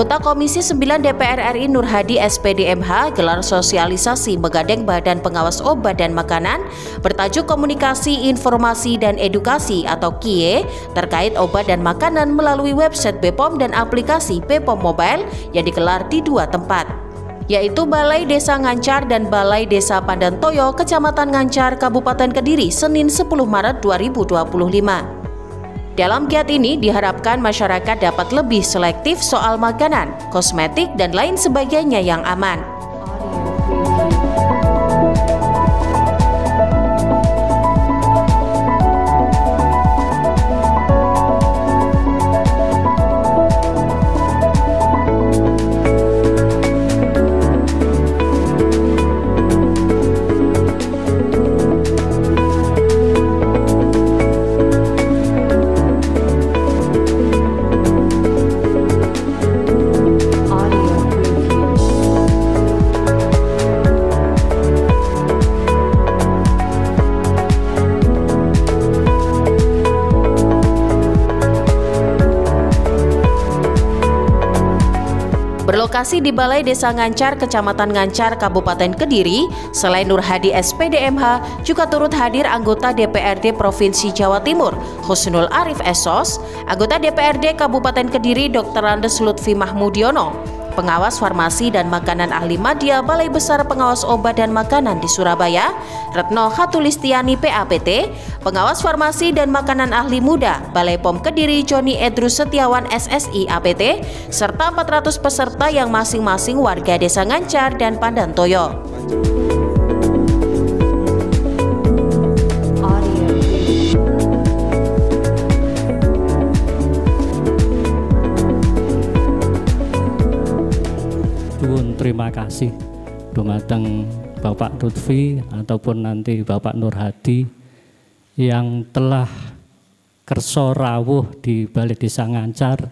Anggota Komisi 9 DPR RI Nur Hadi SPDMH gelar sosialisasi menggandeng Badan Pengawas Obat dan Makanan bertajuk Komunikasi, Informasi, dan Edukasi atau KIE terkait obat dan makanan melalui website BPOM dan aplikasi BPOM Mobile yang digelar di dua tempat, yaitu Balai Desa Ngancar dan Balai Desa Pandantoyo, Kecamatan Ngancar, Kabupaten Kediri, Senin 10 Maret 2025. Dalam giat ini diharapkan masyarakat dapat lebih selektif soal makanan, kosmetik, dan lain sebagainya yang aman. Berlokasi di Balai Desa Ngancar, Kecamatan Ngancar, Kabupaten Kediri, selain Nur Hadi SPDMH, juga turut hadir anggota DPRD Provinsi Jawa Timur, Husnul Arif Esos, anggota DPRD Kabupaten Kediri, Dr. Andes Lutfi Mahmudiono, pengawas farmasi dan makanan ahli Madya Balai Besar Pengawas Obat dan Makanan di Surabaya, Retno Khatulistiani PAPT, pengawas farmasi dan makanan ahli muda Balai POM Kediri Joni Edrus Setiawan SSI APT, serta 400 peserta yang masing-masing warga Desa Ngancar dan Pandantoyo. Terima kasih dumateng Bapak Lutfi ataupun nanti Bapak Nur Hadi yang telah kerso rawuh di Balai Desa Ngancar,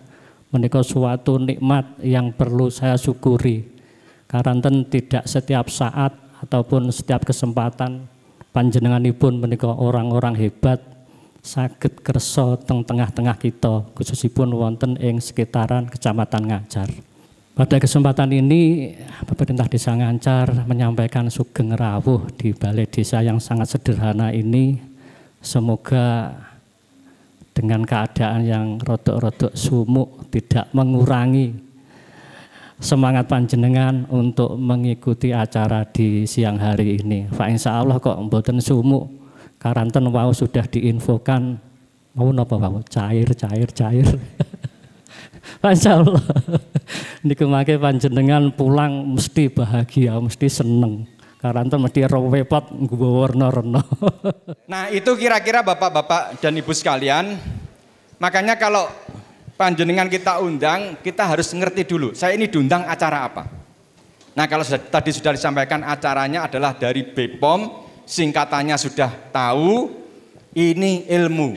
menika suatu nikmat yang perlu saya syukuri. Karena tidak setiap saat ataupun setiap kesempatan panjenenganipun menika orang-orang hebat saged kerso teng tengah-tengah kita, khususipun wonten ing sekitaran Kecamatan Ngancar. Pada kesempatan ini, pemerintah Desa Ngancar menyampaikan sugeng rawuh di balai desa yang sangat sederhana ini. Semoga dengan keadaan yang rodok-rodok sumuk tidak mengurangi semangat panjenengan untuk mengikuti acara di siang hari ini. Pak insya Allah kok mboten sumuk, karanten wau sudah diinfokan mau napa wau cair. Masya Allah, niku mangke panjenengan pulang mesti bahagia, mesti seneng. Karena mesti rawepot nggawa warna-warna. Nah itu kira-kira bapak-bapak dan ibu sekalian, makanya kalau panjenengan kita undang, kita harus ngerti dulu, saya ini diundang acara apa. Nah kalau tadi sudah disampaikan acaranya adalah dari BPOM, singkatannya sudah tahu, ini ilmu,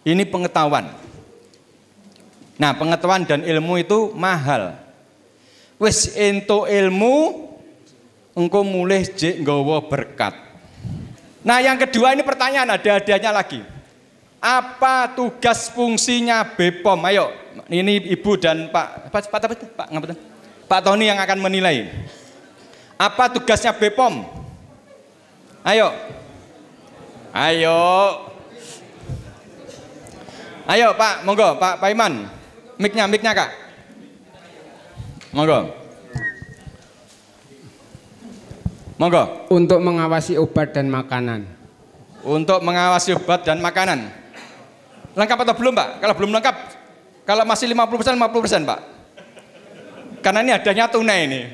ini pengetahuan. Nah pengetahuan dan ilmu itu mahal. Wis ento ilmu engko mulih jek nggawa berkat. Nah yang kedua ini pertanyaan ada hadiahnya lagi. Apa tugas fungsinya BPOM? Ayo ini ibu dan Pak Tony yang akan menilai. Apa tugasnya BPOM? Ayo. Ayo Pak, monggo Pak Iman. Miknya Kak. Monggo. Untuk mengawasi obat dan makanan. Untuk mengawasi obat dan makanan. Lengkap atau belum Pak? Kalau belum lengkap, kalau masih 50%, 50% Pak. Karena ini adanya tunai ini.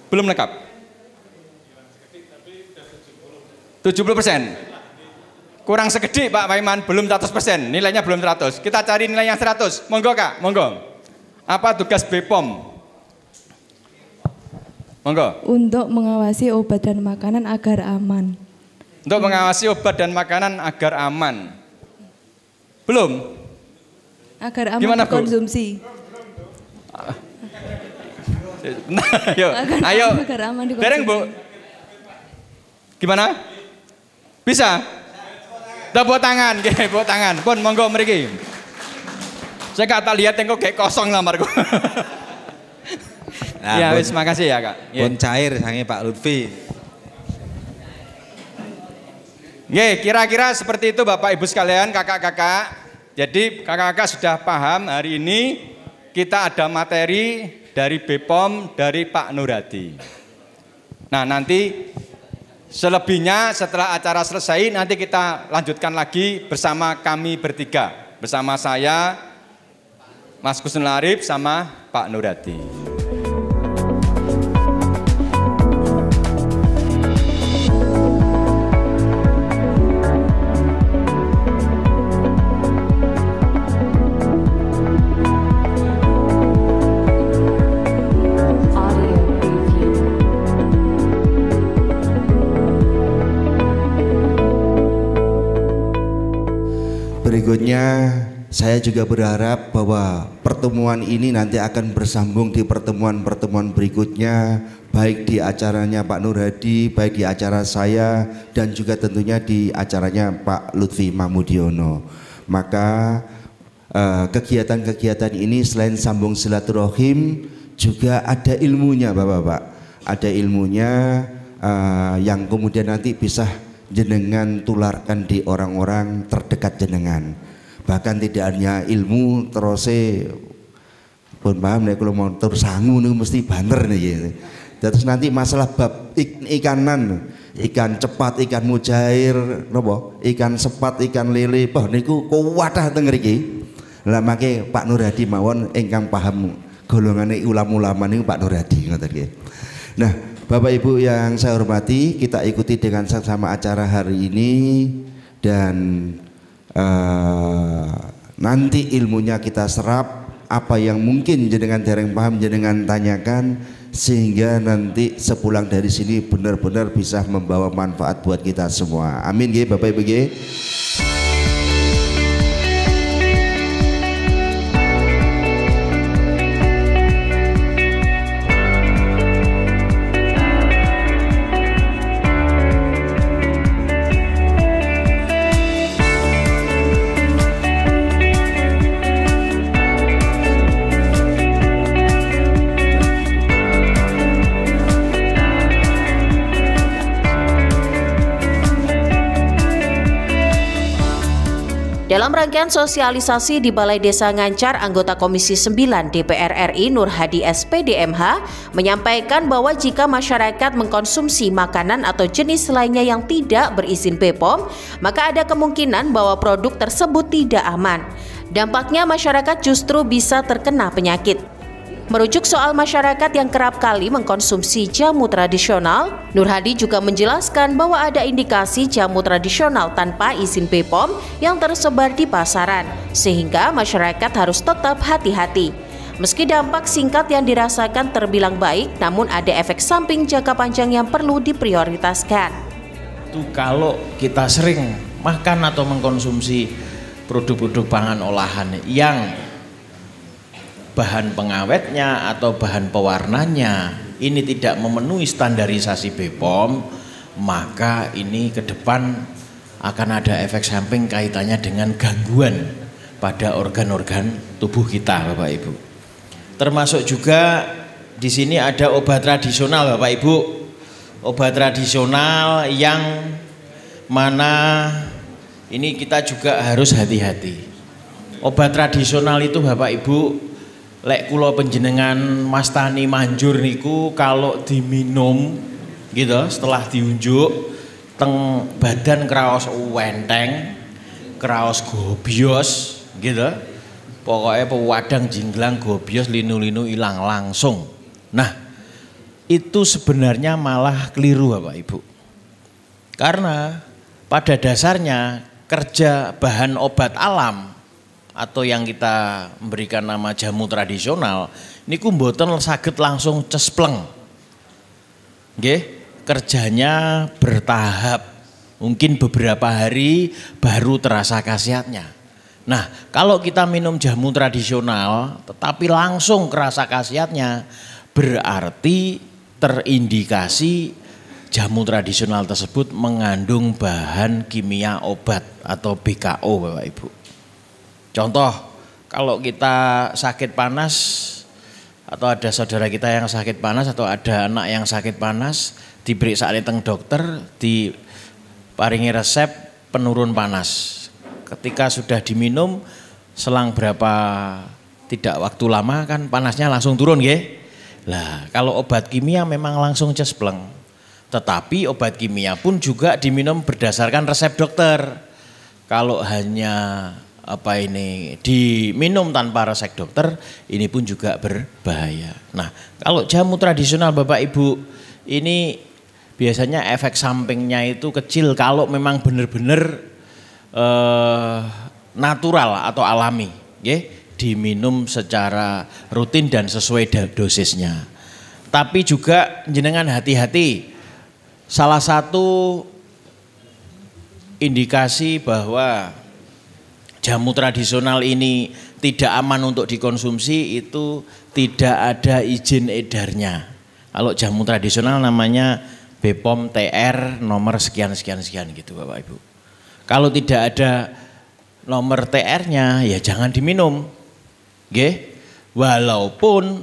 Belum lengkap. 70%. Kurang segede Pak Paiman, belum 100%, nilainya belum 100. Kita cari nilai yang 100. Monggo Kak, monggo. Apa tugas BPOM? Monggo. Untuk mengawasi obat dan makanan agar aman. Untuk mengawasi obat dan makanan agar aman. Belum? Agar aman gimana, dikonsumsi. Ayo. Agar aman dikonsumsi. Dereng Bu. Gimana? Bisa? Tepuk tangan, pun monggo mriki. Saya kata lihat engko kayak kosong lamarku. Nah, Ya wis makasih ya Kak. pun cair sange Pak Lutfi. Nggih, kira-kira seperti itu Bapak Ibu sekalian, kakak-kakak. Jadi kakak-kakak sudah paham hari ini kita ada materi dari BPOM dari Pak Nur Hadi. Nah, nanti selebihnya setelah acara selesai nanti kita lanjutkan lagi bersama kami bertiga. Bersama saya, Mas Kusnul Arif sama Pak Nur Hadi. Berikutnya saya juga berharap bahwa pertemuan ini nanti akan bersambung di pertemuan-pertemuan berikutnya, baik di acaranya Pak Nur Hadi, baik di acara saya, dan juga tentunya di acaranya Pak Lutfi Mahmudiono. Maka kegiatan-kegiatan ini selain sambung silaturahim juga ada ilmunya Bapak-Bapak, ada ilmunya yang kemudian nanti bisa jenengan tularkan di orang-orang terdekat jenengan. Bahkan tidak hanya ilmu terus pun paham nek kalau mau terus sangu nih mesti banter nih. Terus nanti masalah bab ikanan, ikan cepat, ikan mujair, nopo, ikan sepat, ikan lele, bah niku kuwatah teng mriki. Lah make Pak Nur Hadi mawon ingkang paham golongane ulama-ulama niku Pak Nur Hadi ngoten nggih. Nah, Bapak Ibu yang saya hormati, kita ikuti dengan sama acara hari ini dan nanti ilmunya kita serap, apa yang mungkin jenengan dereng paham jenengan tanyakan, sehingga nanti sepulang dari sini benar-benar bisa membawa manfaat buat kita semua. Amin nggih Bapak Ibu nggih. Dalam rangkaian sosialisasi di Balai Desa Ngancar, anggota Komisi 9 DPR RI Nur Hadi SPDMH menyampaikan bahwa jika masyarakat mengkonsumsi makanan atau jenis lainnya yang tidak berizin BPOM, maka ada kemungkinan bahwa produk tersebut tidak aman. Dampaknya masyarakat justru bisa terkena penyakit. Merujuk soal masyarakat yang kerap kali mengkonsumsi jamu tradisional, Nur Hadi juga menjelaskan bahwa ada indikasi jamu tradisional tanpa izin BPOM yang tersebar di pasaran, sehingga masyarakat harus tetap hati-hati. Meski dampak singkat yang dirasakan terbilang baik, namun ada efek samping jangka panjang yang perlu diprioritaskan. Itu kalau kita sering makan atau mengkonsumsi produk-produk pangan olahan yang bahan pengawetnya atau bahan pewarnanya ini tidak memenuhi standarisasi BPOM, maka ini ke depan akan ada efek samping kaitannya dengan gangguan pada organ-organ tubuh kita, Bapak Ibu. Termasuk juga di sini ada obat tradisional, Bapak Ibu. Obat tradisional yang mana ini kita juga harus hati-hati. Obat tradisional itu Bapak Ibu, lek kula panjenengan mastani manjur niku kalau diminum gitu setelah diunjuk teng badan kraos wenteng, kraos gobios gitu. Pokoknya pewadang jinglang gobios linu-linu hilang langsung. Nah, itu sebenarnya malah keliru Bapak Ibu. Karena pada dasarnya kerja bahan obat alam atau yang kita memberikan nama jamu tradisional niku mboten saged langsung cespleng. Nggih, kerjanya bertahap. Mungkin beberapa hari baru terasa khasiatnya. Nah, kalau kita minum jamu tradisional tetapi langsung kerasa khasiatnya, berarti terindikasi jamu tradisional tersebut mengandung bahan kimia obat atau BKO Bapak Ibu. Contoh, kalau kita sakit panas atau ada saudara kita yang sakit panas atau ada anak yang sakit panas, diperiksa teng dokter, diparingi resep penurun panas. Ketika sudah diminum selang berapa tidak waktu lama kan panasnya langsung turun nggih. Lah, kalau obat kimia memang langsung cespleng. Tetapi obat kimia pun juga diminum berdasarkan resep dokter. Kalau hanya diminum tanpa resep dokter, ini pun juga berbahaya. Nah, kalau jamu tradisional Bapak Ibu, ini biasanya efek sampingnya itu kecil kalau memang benar-benar natural atau alami, diminum secara rutin dan sesuai dosisnya. Tapi juga jenengan hati-hati, salah satu indikasi bahwa jamu tradisional ini tidak aman untuk dikonsumsi itu tidak ada izin edarnya. Kalau jamu tradisional namanya BPOM TR nomor sekian-sekian gitu Bapak Ibu. Kalau tidak ada nomor TR-nya ya jangan diminum. Nggih. Walaupun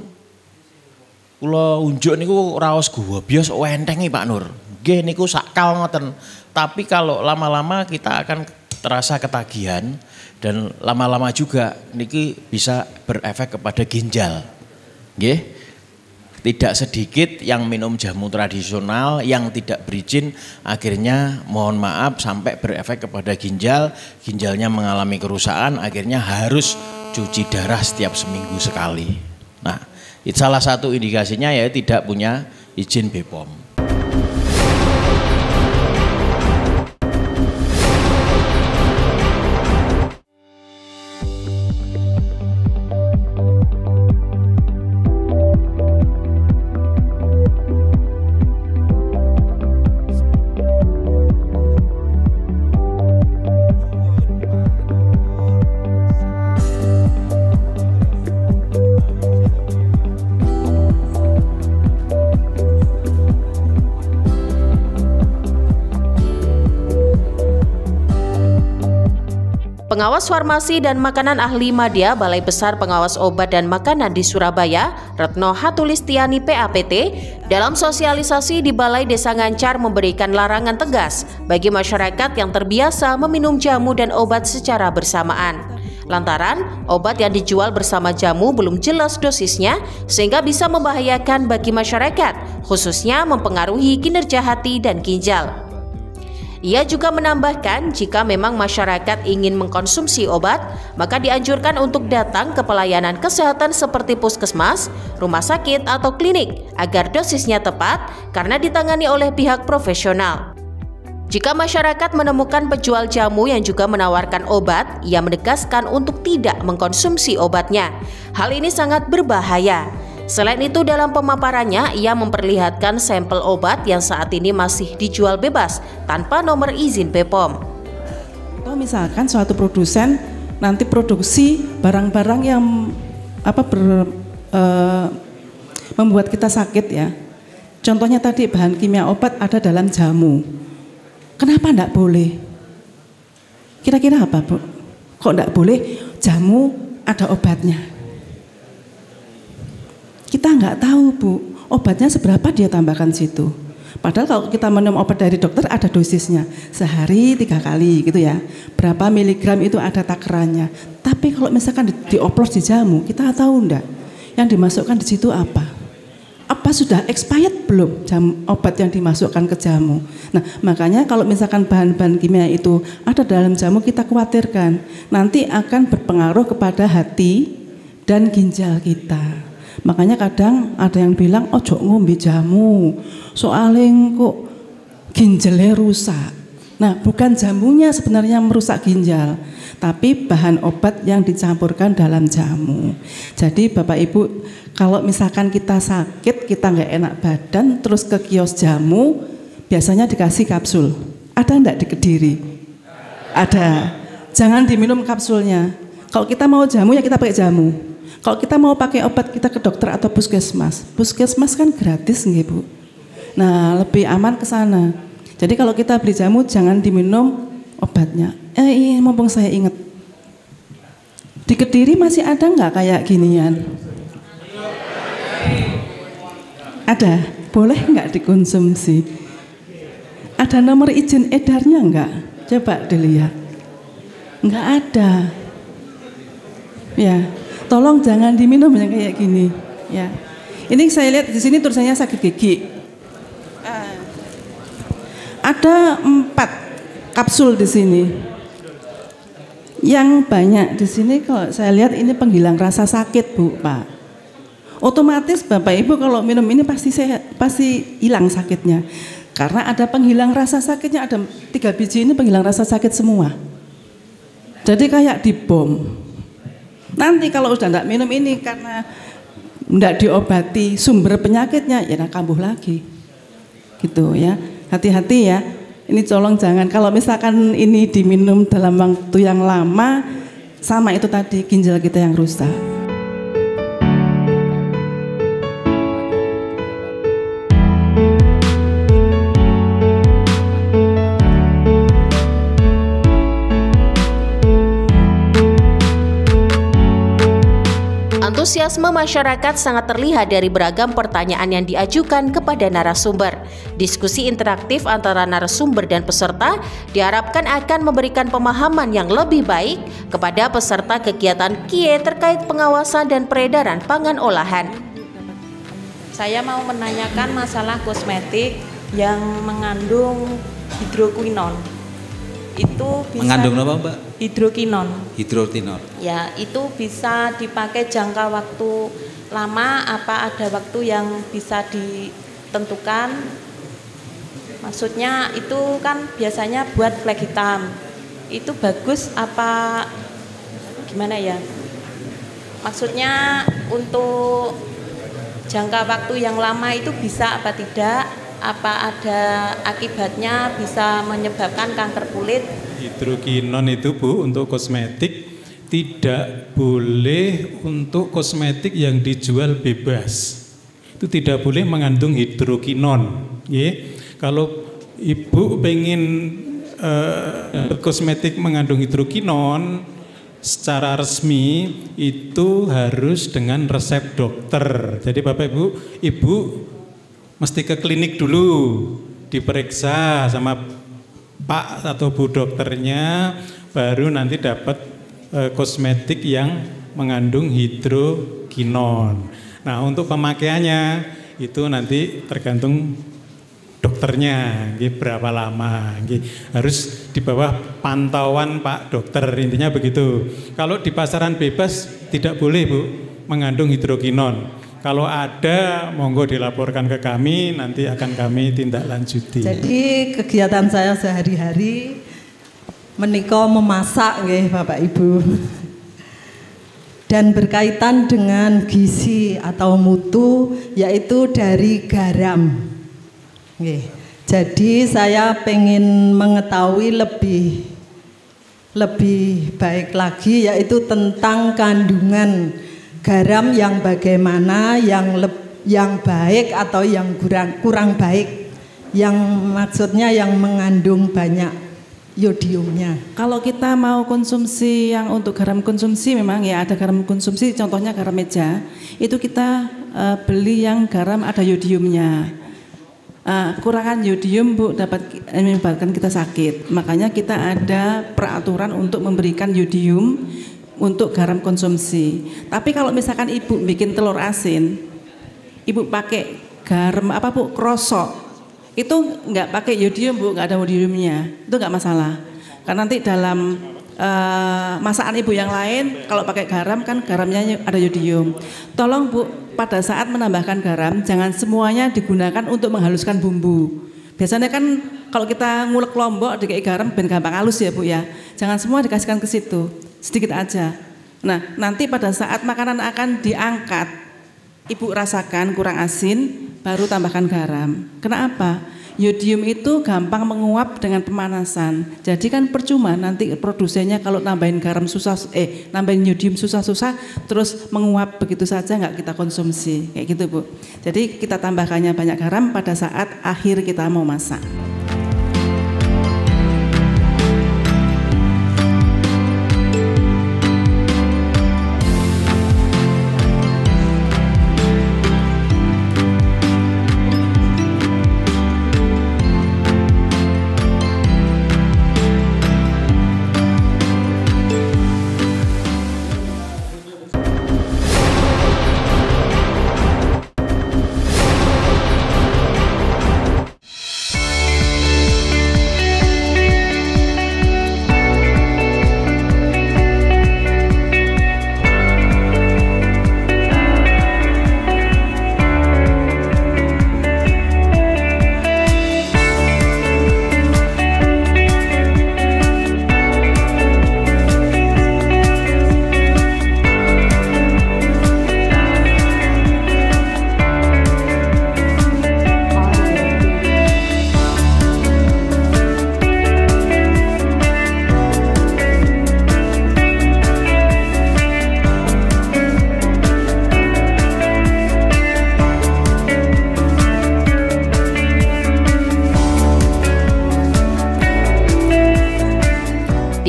kula unjuk niku raos gua bios entengi Pak Nur. Nggih niku sakal ngoten. Tapi kalau lama-lama kita akan terasa ketagihan dan lama-lama juga niki bisa berefek kepada ginjal. Nggih. Tidak sedikit yang minum jamu tradisional yang tidak berizin akhirnya mohon maaf sampai berefek kepada ginjal, ginjalnya mengalami kerusakan, akhirnya harus cuci darah setiap seminggu sekali. Nah, itu salah satu indikasinya ya tidak punya izin BPOM. Pengawas Farmasi dan Makanan Ahli Madya Balai Besar Pengawas Obat dan Makanan di Surabaya, Retno Hatulistiani PAPT, dalam sosialisasi di Balai Desa Ngancar memberikan larangan tegas bagi masyarakat yang terbiasa meminum jamu dan obat secara bersamaan. Lantaran obat yang dijual bersama jamu belum jelas dosisnya sehingga bisa membahayakan bagi masyarakat, khususnya mempengaruhi kinerja hati dan ginjal. Ia juga menambahkan jika memang masyarakat ingin mengkonsumsi obat, maka dianjurkan untuk datang ke pelayanan kesehatan seperti puskesmas, rumah sakit atau klinik agar dosisnya tepat karena ditangani oleh pihak profesional. Jika masyarakat menemukan penjual jamu yang juga menawarkan obat, ia menegaskan untuk tidak mengkonsumsi obatnya. Hal ini sangat berbahaya. Selain itu dalam pemaparannya ia memperlihatkan sampel obat yang saat ini masih dijual bebas tanpa nomor izin BPOM. Atau misalkan suatu produsen nanti produksi barang-barang yang membuat kita sakit ya. Contohnya tadi bahan kimia obat ada dalam jamu. Kenapa enggak boleh? Kira-kira apa Bu? Kok enggak boleh jamu ada obatnya? Kita nggak tahu Bu, obatnya seberapa dia tambahkan situ. Padahal kalau kita minum obat dari dokter ada dosisnya, sehari 3 kali gitu ya. Berapa miligram itu ada takarannya. Tapi kalau misalkan dioplos di jamu, kita tahu enggak yang dimasukkan di situ apa? Apa sudah expired belum obat yang dimasukkan ke jamu? Nah makanya kalau misalkan bahan-bahan kimia itu ada dalam jamu kita khawatirkan nanti akan berpengaruh kepada hati dan ginjal kita. Makanya kadang ada yang bilang ojo ngombe jamu soalnya kok ginjalnya rusak. Nah bukan jamunya sebenarnya merusak ginjal, tapi bahan obat yang dicampurkan dalam jamu. Jadi Bapak Ibu kalau misalkan kita sakit, kita nggak enak badan, terus ke kios jamu biasanya dikasih kapsul. Ada enggak di Kediri? Ada. Jangan diminum kapsulnya. Kalau kita mau jamu ya kita pakai jamu. Kalau kita mau pakai obat kita ke dokter atau puskesmas. Puskesmas kan gratis nggih Bu. Nah, lebih aman ke sana. Jadi kalau kita beli jamu jangan diminum obatnya. Mumpung saya ingat. Di Kediri masih ada nggak kayak ginian? Ada, boleh nggak dikonsumsi? Ada nomor izin edarnya nggak? Coba dilihat. Nggak ada. Ya, tolong jangan diminum yang kayak gini. Ya, ini saya lihat di sini tulisannya sakit gigi. Ada 4 kapsul di sini. Yang banyak di sini kalau saya lihat ini penghilang rasa sakit, Bu, Pak. Otomatis Bapak Ibu kalau minum ini pasti hilang sakitnya. Karena ada penghilang rasa sakitnya, ada 3 biji ini penghilang rasa sakit semua. Jadi kayak dibom. Nanti kalau udah enggak minum ini karena enggak diobati sumber penyakitnya, ya kambuh lagi. Gitu ya. Hati-hati ya. Ini tolong jangan, kalau misalkan ini diminum dalam waktu yang lama, sama itu tadi ginjal kita yang rusak. Antusiasme masyarakat sangat terlihat dari beragam pertanyaan yang diajukan kepada narasumber. Diskusi interaktif antara narasumber dan peserta diharapkan akan memberikan pemahaman yang lebih baik kepada peserta kegiatan KIE terkait pengawasan dan peredaran pangan olahan. Saya mau menanyakan masalah kosmetik yang mengandung hidroquinon. Itu bisa mengandung apa, Mbak? Hidroquinon. Hidroquinone. Ya, itu bisa dipakai jangka waktu lama, apa ada waktu yang bisa ditentukan? Maksudnya itu kan biasanya buat flek hitam. Itu bagus apa gimana ya? Maksudnya untuk jangka waktu yang lama itu bisa apa tidak? Apa ada akibatnya bisa menyebabkan kanker kulit? Hidroquinon itu, Bu, untuk kosmetik tidak boleh untuk kosmetik yang dijual bebas. Itu tidak boleh mengandung hidroquinon. Kalau Ibu pengen kosmetik mengandung hidroquinon secara resmi itu harus dengan resep dokter. Jadi Bapak Ibu mesti ke klinik dulu, diperiksa sama Pak atau Bu dokternya, baru nanti dapat kosmetik yang mengandung hidroquinon. Nah, untuk pemakaiannya itu nanti tergantung dokternya, berapa lama, harus di bawah pantauan Pak dokter, intinya begitu. Kalau di pasaran bebas tidak boleh, Bu, mengandung hidroquinon. Kalau ada, monggo dilaporkan ke kami, nanti akan kami tindak lanjuti. Jadi kegiatan saya sehari-hari menika memasak, nggih Bapak Ibu. Dan berkaitan dengan gizi atau mutu, yaitu dari garam. Nggih. Jadi saya pengen mengetahui lebih baik lagi, yaitu tentang kandungan garam yang bagaimana, yang baik atau yang kurang baik, yang maksudnya yang mengandung banyak yodiumnya. Kalau kita mau konsumsi yang untuk garam konsumsi, memang ya ada garam konsumsi, contohnya garam meja, itu kita beli yang garam ada yodiumnya. Kurangan yodium, Bu, dapat menyebabkan kita sakit. Makanya kita ada peraturan untuk memberikan yodium untuk garam konsumsi. Tapi kalau misalkan Ibu bikin telur asin, Ibu pakai garam apa, Bu, krosok, itu nggak pakai yodium, Bu, nggak ada yodiumnya, itu nggak masalah. Karena nanti dalam masakan Ibu yang lain, kalau pakai garam kan garamnya ada yodium. Tolong, Bu, pada saat menambahkan garam jangan semuanya digunakan untuk menghaluskan bumbu. Biasanya kan kalau kita ngulek lombok dikasih garam ben gampang halus ya, Bu ya. Jangan semua dikasihkan ke situ, sedikit aja. Nah, nanti pada saat makanan akan diangkat, Ibu rasakan kurang asin, baru tambahkan garam. Kenapa? Yodium itu gampang menguap dengan pemanasan. Jadi kan percuma nanti produsennya kalau nambahin garam nambahin yodium susah-susah, terus menguap begitu saja nggak kita konsumsi, kayak gitu, Bu. Jadi kita tambahkannya banyak garam pada saat akhir kita mau masak.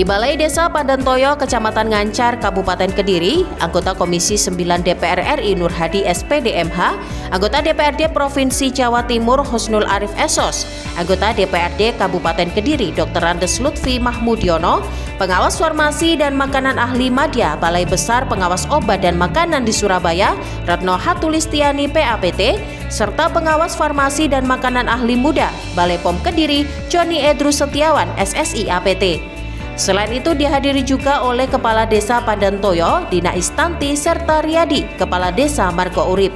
Di Balai Desa Padantoyo, Kecamatan Ngancar, Kabupaten Kediri, anggota Komisi 9 DPR RI Nur Hadi SPDMH, anggota DPRD Provinsi Jawa Timur Husnul Arif Esos, anggota DPRD Kabupaten Kediri Dr. Andes Lutfi Mahmudiono, pengawas farmasi dan makanan ahli Madya Balai Besar Pengawas Obat dan Makanan di Surabaya Retno Hatulistiani PAPT, serta pengawas farmasi dan makanan ahli muda Balai POM Kediri Joni Edru Setiawan SSI APT. Selain itu dihadiri juga oleh Kepala Desa Padantoyo, Dina Istanti, serta Riyadi, Kepala Desa Margo Urip.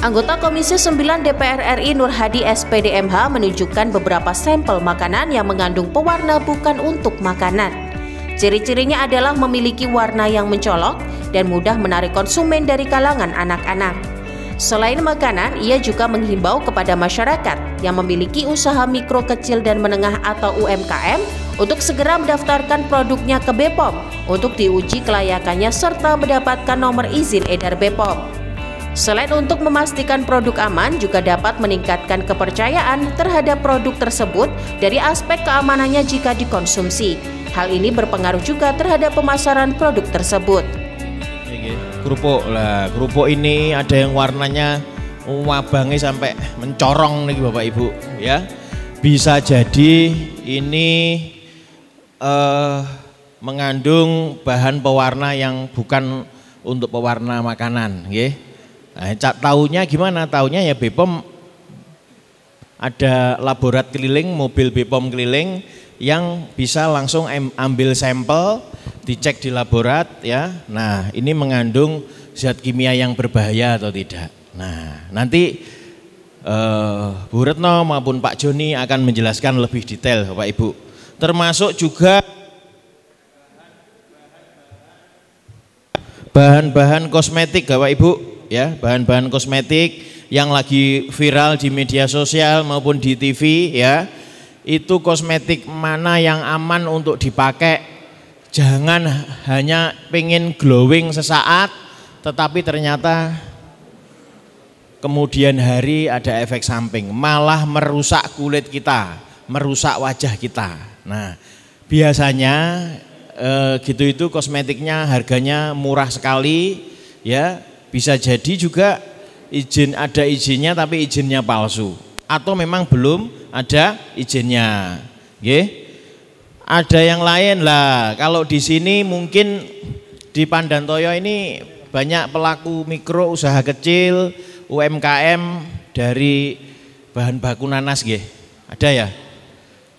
Anggota Komisi 9 DPR RI Nur Hadi SPDMH menunjukkan beberapa sampel makanan yang mengandung pewarna bukan untuk makanan. Ciri-cirinya adalah memiliki warna yang mencolok dan mudah menarik konsumen dari kalangan anak-anak. Selain makanan, ia juga menghimbau kepada masyarakat yang memiliki usaha mikro kecil dan menengah atau UMKM untuk segera mendaftarkan produknya ke BPOM untuk diuji kelayakannya serta mendapatkan nomor izin edar BPOM. Selain untuk memastikan produk aman, juga dapat meningkatkan kepercayaan terhadap produk tersebut dari aspek keamanannya jika dikonsumsi. Hal ini berpengaruh juga terhadap pemasaran produk tersebut. Kerupuk lah, kerupuk ini ada yang warnanya wabangnya sampai mencorong nih Bapak Ibu, ya. Bisa jadi ini mengandung bahan pewarna yang bukan untuk pewarna makanan, nggih. Nah, taunya gimana? Taunya ya BPOM ada laborat keliling, mobil BPOM keliling yang bisa langsung ambil sampel, dicek di laborat, ya. Nah, ini mengandung zat kimia yang berbahaya atau tidak. Nah, nanti Bu Retno maupun Pak Joni akan menjelaskan lebih detail, Bapak Ibu. Termasuk juga bahan-bahan kosmetik, Bapak Ibu, ya, bahan-bahan kosmetik yang lagi viral di media sosial maupun di TV, ya. Itu kosmetik mana yang aman untuk dipakai. Jangan hanya pengen glowing sesaat tetapi ternyata kemudian hari ada efek samping, malah merusak kulit kita, merusak wajah kita. Nah, biasanya gitu itu kosmetiknya harganya murah sekali, ya. Bisa jadi juga ada izinnya tapi izinnya palsu, atau memang belum ada izinnya. Nggih. Ada yang lain lah. Kalau di sini mungkin di Padantoyo ini banyak pelaku mikro usaha kecil, UMKM dari bahan baku nanas, nggih. Ada ya?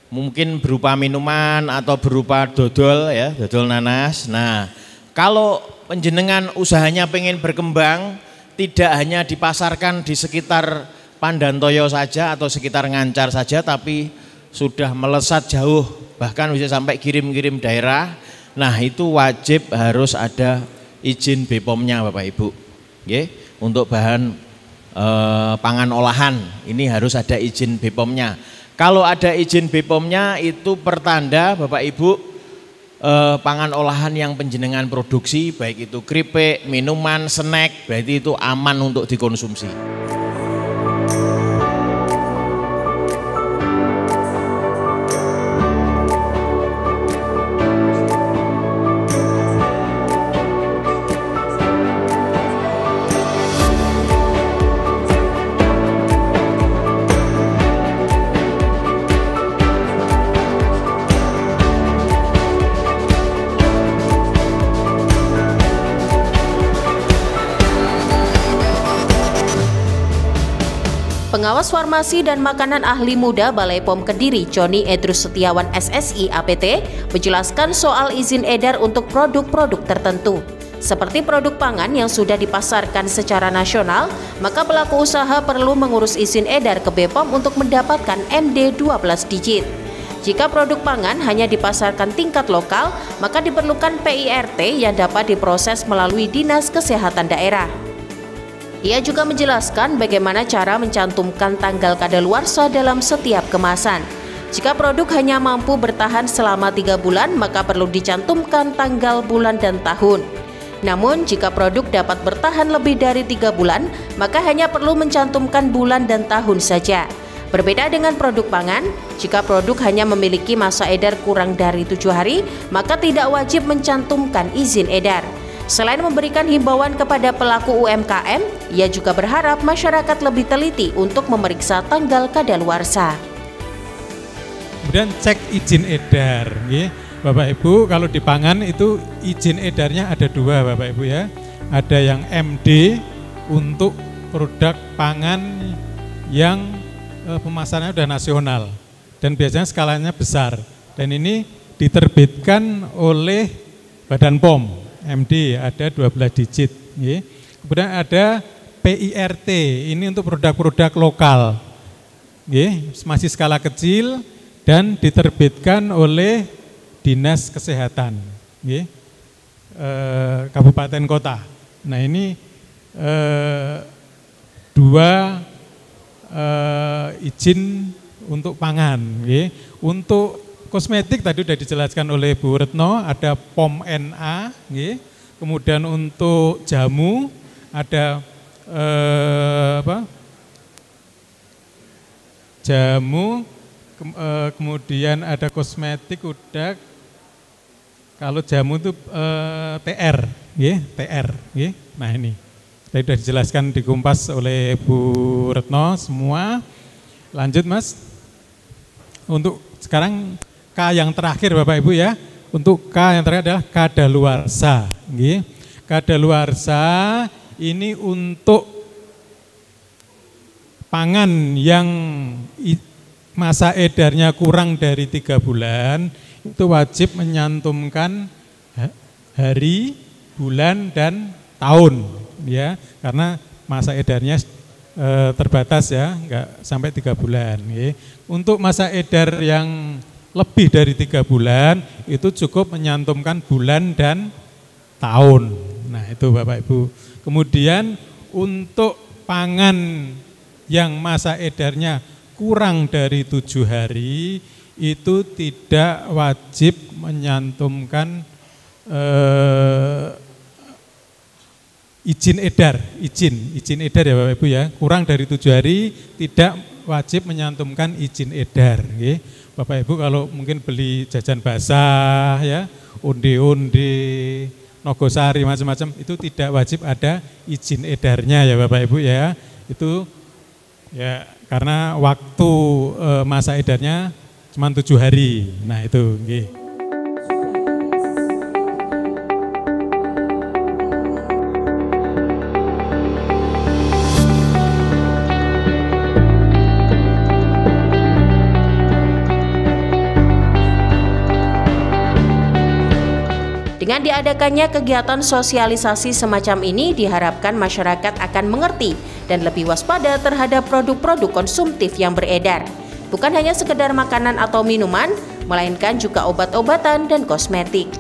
Mungkin berupa minuman atau berupa dodol, ya, dodol nanas. Nah, kalau penjenengan usahanya pengen berkembang, tidak hanya dipasarkan di sekitar Padantoyo saja atau sekitar Ngancar saja, tapi sudah melesat jauh, bahkan bisa sampai kirim-kirim daerah. Nah, itu wajib harus ada izin BPOM-nya, Bapak Ibu. Oke, untuk bahan pangan olahan ini harus ada izin BPOM-nya. Kalau ada izin BPOM-nya itu pertanda Bapak Ibu pangan olahan yang penjenengan produksi, baik itu keripik, minuman, snack, berarti itu aman untuk dikonsumsi. Pengawas Farmasi dan Makanan Ahli Muda Balai POM Kediri Joni Edrus Setiawan SSI APT menjelaskan soal izin edar untuk produk-produk tertentu. Seperti produk pangan yang sudah dipasarkan secara nasional, maka pelaku usaha perlu mengurus izin edar ke BPOM untuk mendapatkan MD 12 digit. Jika produk pangan hanya dipasarkan tingkat lokal, maka diperlukan PIRT yang dapat diproses melalui Dinas Kesehatan Daerah. Ia juga menjelaskan bagaimana cara mencantumkan tanggal kadaluarsa dalam setiap kemasan. Jika produk hanya mampu bertahan selama 3 bulan, maka perlu dicantumkan tanggal, bulan, dan tahun. Namun, jika produk dapat bertahan lebih dari 3 bulan, maka hanya perlu mencantumkan bulan dan tahun saja. Berbeda dengan produk pangan, jika produk hanya memiliki masa edar kurang dari 7 hari, maka tidak wajib mencantumkan izin edar. Selain memberikan himbauan kepada pelaku UMKM, ia juga berharap masyarakat lebih teliti untuk memeriksa tanggal kadaluarsa. Kemudian cek izin edar, Bapak Ibu. Kalau di pangan itu izin edarnya ada 2, Bapak Ibu ya. Ada yang MD untuk produk pangan yang pemasarannya sudah nasional dan biasanya skalanya besar. Dan ini diterbitkan oleh Badan POM. MD ada 12 digit. Kemudian ada PIRT, ini untuk produk-produk lokal, masih skala kecil dan diterbitkan oleh Dinas Kesehatan, kabupaten kota. Nah ini 2 izin untuk pangan. Untuk kosmetik tadi sudah dijelaskan oleh Bu Retno, ada POM NA, kemudian untuk jamu ada jamu, kemudian ada kosmetik udah. Kalau jamu itu TR, TR. Nah ini tadi sudah dijelaskan di Kompas oleh Bu Retno semua. Lanjut Mas, untuk sekarang K yang terakhir Bapak Ibu ya. Untuk K yang terakhir adalah kadaluarsa. Kadaluarsa ini untuk pangan yang masa edarnya kurang dari 3 bulan, itu wajib menyantumkan hari, bulan, dan tahun ya, karena masa edarnya terbatas ya, enggak sampai 3 bulan. Untuk masa edar yang lebih dari 3 bulan itu cukup menyantumkan bulan dan tahun. Nah itu Bapak Ibu. Kemudian untuk pangan yang masa edarnya kurang dari 7 hari itu tidak wajib menyantumkan izin edar ya Bapak Ibu ya. Kurang dari 7 hari tidak wajib menyantumkan izin edar. Bapak Ibu kalau mungkin beli jajan basah ya, onde-onde, nogosari macam-macam, itu tidak wajib ada izin edarnya ya Bapak Ibu ya. Itu ya karena waktu masa edarnya cuma 7 hari. Nah itu. Dengan diadakannya kegiatan sosialisasi semacam ini, diharapkan masyarakat akan mengerti dan lebih waspada terhadap produk-produk konsumtif yang beredar. Bukan hanya sekedar makanan atau minuman, melainkan juga obat-obatan dan kosmetik.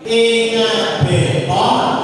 Ingat BPOM